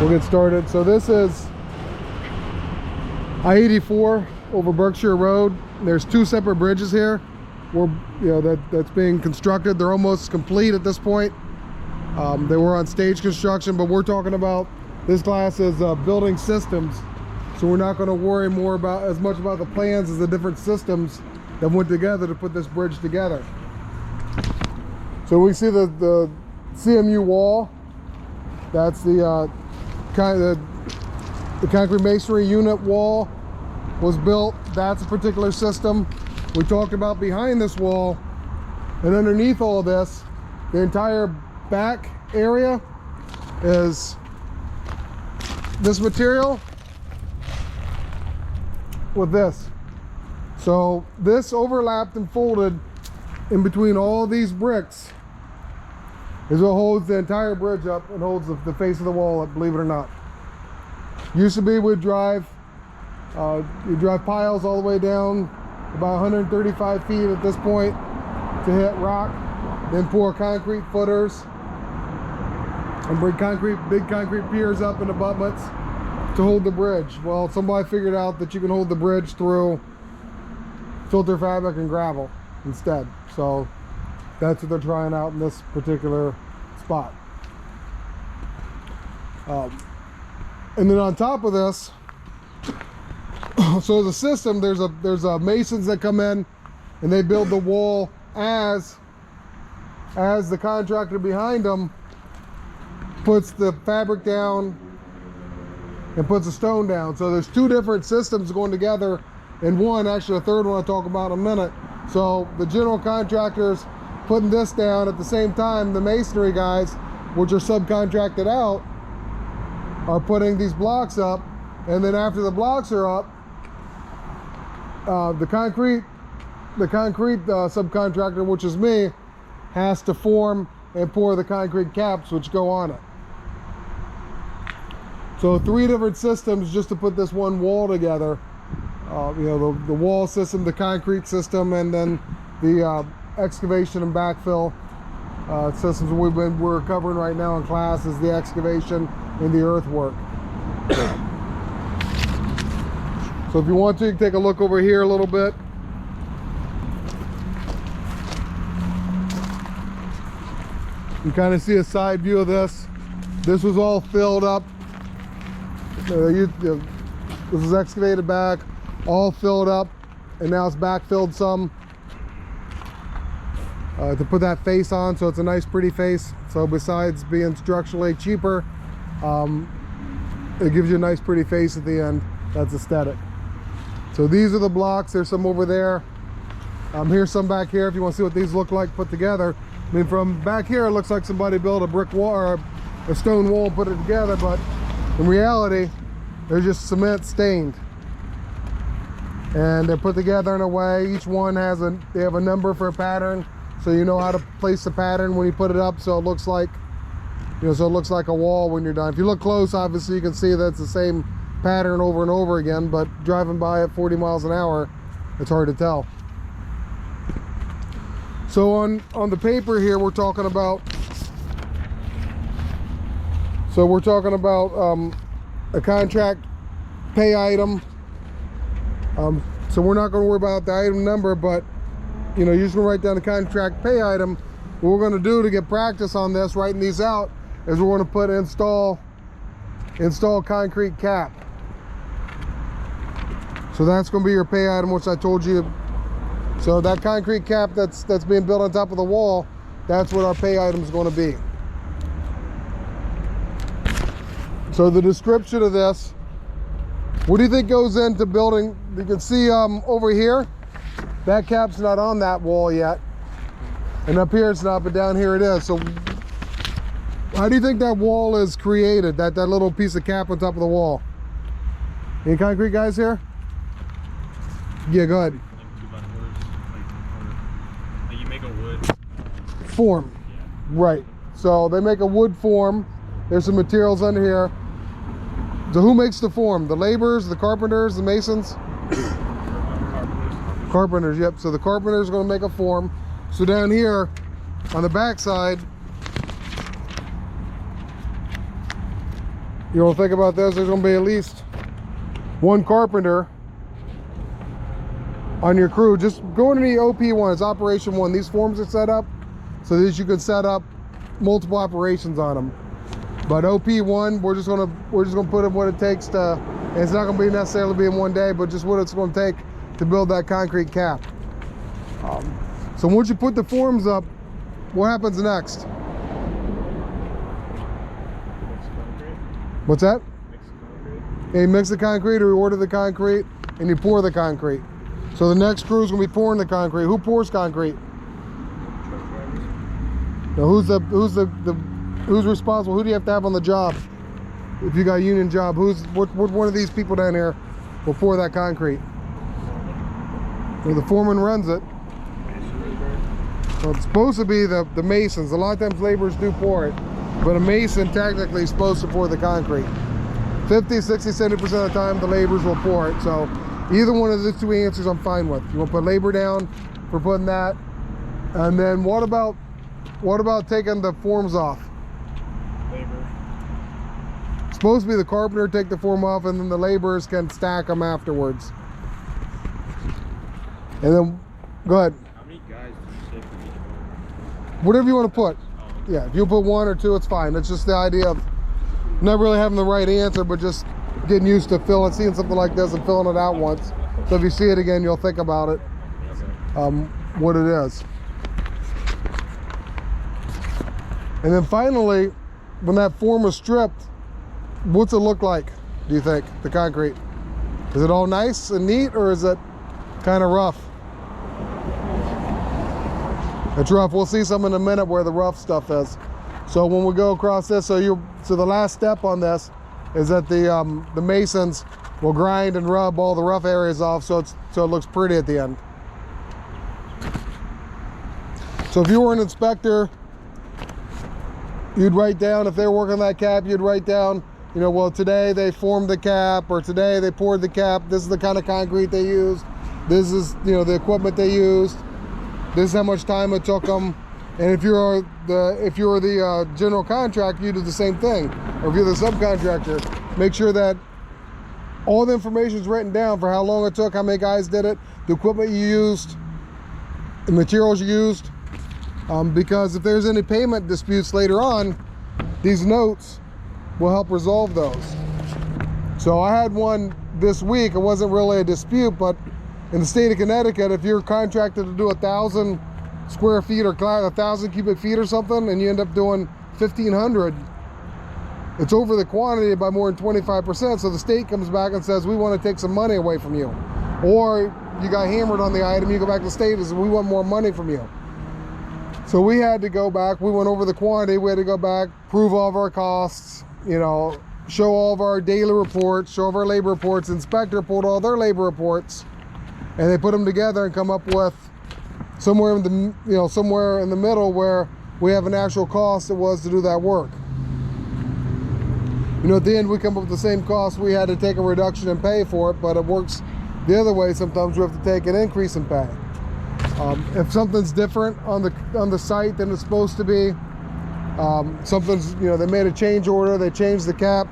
We'll get started. So this is I-84 over Berkshire Road. There's two separate bridges here. That's being constructed. They're almost complete at this point. They were on stage construction, but we're talking about, this class is building systems. So we're not going to worry as much about the plans as the different systems that went together to put this bridge together. So we see the CMU wall. That's the concrete masonry unit wall was built. That's a particular system. We talked about behind this wall and underneath all of this, the entire back area is this material with this. So this overlapped and folded in between all these bricks is what holds the entire bridge up and holds the face of the wall up, believe it or not. Used to be you drive piles all the way down about 135 feet at this point to hit rock, then pour concrete footers and bring big concrete piers up in abutments to hold the bridge. Well, somebody figured out that you can hold the bridge through filter fabric and gravel instead. So that's what they're trying out in this particular spot. And then on top of this, so the system, there's masons that come in and they build the wall as the contractor behind them puts the fabric down and puts the stone down. So there's two different systems going together in one. Actually, a third one I'll talk about in a minute. So the general contractors putting this down at the same time, the masonry guys, which are subcontracted out, are putting these blocks up. And then after the blocks are up, the concrete subcontractor, which is me, has to form and pour the concrete caps which go on it. So three different systems just to put this one wall together. The wall system, the concrete system, and then the excavation and backfill systems we're covering right now in class is the excavation and the earthwork. So if you want to, you can take a look over here a little bit. You kind of see a side view of this. This was all filled up. This was excavated back, all filled up, and now it's backfilled some to put that face on, so it's a nice pretty face. So besides being structurally cheaper, it gives you a nice pretty face at the end. That's aesthetic. So these are the blocks. There's some over there. Here's some back here if you want to see what these look like put together. I mean, from back here it looks like somebody built a brick wall or a stone wall and put it together, but in reality they're just cement stained, and they're put together in a way. Each one they have a number for a pattern, so you know how to place the pattern when you put it up, so it looks like a wall when you're done. If you look close, obviously you can see that it's the same pattern over and over again, but driving by at 40 miles an hour, it's hard to tell. So on the paper here, we're talking about a contract pay item. So we're not going to worry about the item number, but you're just going to write down the contract pay item. What we're going to do to get practice on this, writing these out, is we're going to put install concrete cap. So that's going to be your pay item, which I told you. So that concrete cap that's being built on top of the wall, that's what our pay item is going to be. So the description of this, what do you think goes into building? You can see over here, that cap's not on that wall yet. And up here it's not, but down here it is. So how do you think that wall is created, that little piece of cap on top of the wall? Any concrete guys here? Yeah, go ahead. Like you make a wood form. Yeah. Right. So they make a wood form. There's some materials under here. So who makes the form? The laborers, the carpenters, the masons? Carpenters, yep. So the carpenters are going to make a form. So down here on the back side, You don't think about this, there's gonna be at least one carpenter on your crew. Just go into the OP1, it's operation 1. These forms are set up so that you can set up multiple operations on them. But OP1, we're just gonna put in what it takes to, and it's not gonna be necessarily be in one day, but just what it's gonna take to build that concrete cap. So once you put the forms up, what happens next? What's that? Yeah, you mix the concrete, or you order the concrete, and you pour the concrete. So the next crew is gonna be pouring the concrete. Who pours concrete? Now who's responsible? Who do you have to have on the job? If you got a union job, what one of these people down here will pour that concrete? Well, the foreman runs it. So it's supposed to be the masons. A lot of times laborers do pour it, but a mason technically is supposed to pour the concrete. 50, 60, 70% of the time the laborers will pour it. So either one of the two answers I'm fine with. You want to put labor down for putting that, and then what about taking the forms off? Labor. It's supposed to be the carpenter take the form off, and then the laborers can stack them afterwards. And then, go ahead. How many guys do you say for each one? Whatever you want to put. Oh, okay. Yeah, if you put 1 or 2, it's fine. It's just the idea of not really having the right answer, but just getting used to seeing something like this and filling it out once. So if you see it again, you'll think about it, what it is. And then finally, when that form is stripped, what's it look like, do you think, the concrete? Is it all nice and neat, or is it kind of rough? It's rough. We'll see some in a minute where the rough stuff is. So when we go across this, so the last step on this is that the masons will grind and rub all the rough areas off so it looks pretty at the end. So if you were an inspector, you'd write down, if they're working on that cap, you'd write down, you know, well, today they formed the cap, or today they poured the cap, this is the kind of concrete they used, this is, you know, the equipment they used, this is how much time it took them. And if you're the general contractor, you do the same thing. Or if you're the subcontractor, make sure that all the information is written down for how long it took, how many guys did it, the equipment you used, the materials you used. Because if there's any payment disputes later on, these notes will help resolve those. So I had one this week. It wasn't really a dispute, but in the state of Connecticut, if you're contracted to do 1,000 square feet or 1,000 cubic feet or something, and you end up doing 1,500, it's over the quantity by more than 25%. So the state comes back and says, we want to take some money away from you. Or you got hammered on the item, you go back to the state and say, we want more money from you. So we had to go back, we went over the quantity, we had to go back, prove all of our costs, you know, show all of our daily reports, show all of our labor reports, inspector pulled all their labor reports, and they put them together and come up with somewhere in the, you know, somewhere in the middle where we have an actual cost it was to do that work. You know, at the end we come up with the same cost, we had to take a reduction in pay for it, but it works the other way. Sometimes we have to take an increase in pay. If something's different on the site than it's supposed to be, something's, you know, they made a change order, they changed the cap,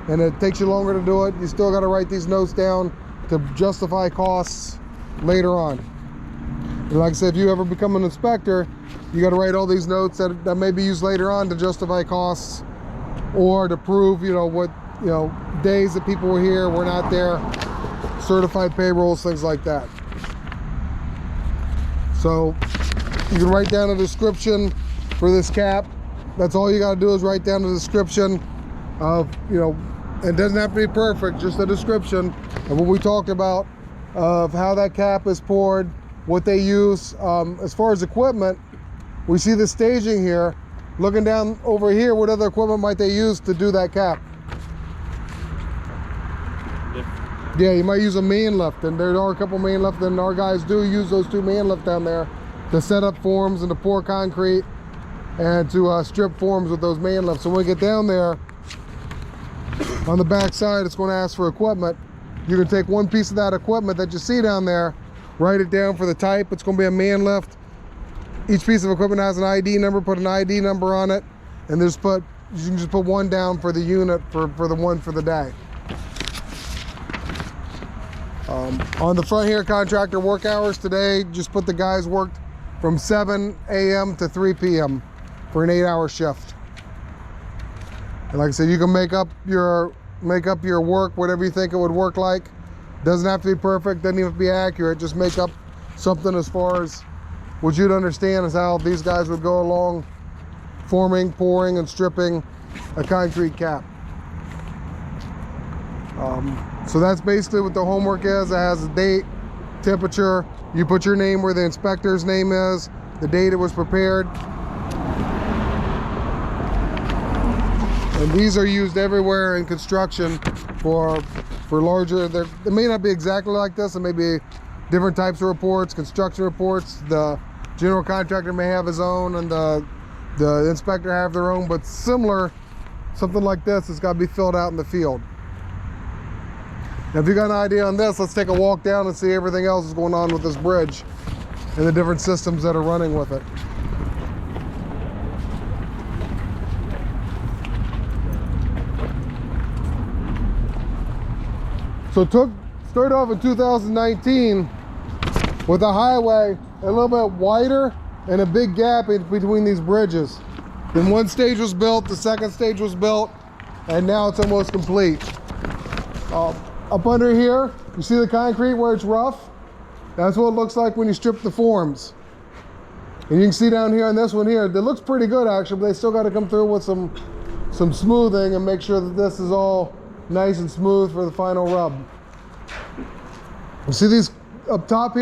and it takes you longer to do it, you still got to write these notes down to justify costs later on. And like I said, if you ever become an inspector, you got to write all these notes that may be used later on to justify costs, or to prove, you know, what, you know, days that people were here, were not there, certified payrolls, things like that. So you can write down a description for this cap. That's all you got to do is write down a description of, you know, it doesn't have to be perfect, just a description of what we talked about, of how that cap is poured, what they use. As far as equipment, we see the staging here. Looking down over here, what other equipment might they use to do that cap? Yeah, you might use a main lift, and there are a couple main lifts, and our guys do use those 2 main lifts down there to set up forms and to pour concrete and to strip forms with those main lifts. So when we get down there, on the back side, it's going to ask for equipment. You can take one piece of that equipment that you see down there, write it down for the type. It's going to be a man lift. Each piece of equipment has an ID number, put an ID number on it, and just put you can just put one down for the unit for the one for the day. On the front here, contractor work hours today, just put the guys worked from 7 a.m. to 3 p.m. for an 8-hour shift. And like I said, you can make up your work whatever you think it would work like. Doesn't have to be perfect, doesn't even have to be accurate, just make up something as far as what you'd understand is how these guys would go along forming, pouring, and stripping a concrete cap. So that's basically what the homework is. It has a date, temperature, you put your name where the inspector's name is, the date it was prepared. And these are used everywhere in construction for larger, they may not be exactly like this, it may be different types of reports, construction reports. The general contractor may have his own and the inspector have their own, but similar, something like this has got to be filled out in the field. Now, if you got an idea on this, let's take a walk down and see everything else that's going on with this bridge and the different systems that are running with it. So started off in 2019 with a highway a little bit wider and a big gap in between these bridges. Then one stage was built, the second stage was built, and now it's almost complete. Up under here, you see the concrete where it's rough? That's what it looks like when you strip the forms. And you can see down here on this one here, it looks pretty good actually, but they still got to come through with some smoothing and make sure that this is all nice and smooth for the final rub. You see these up top here?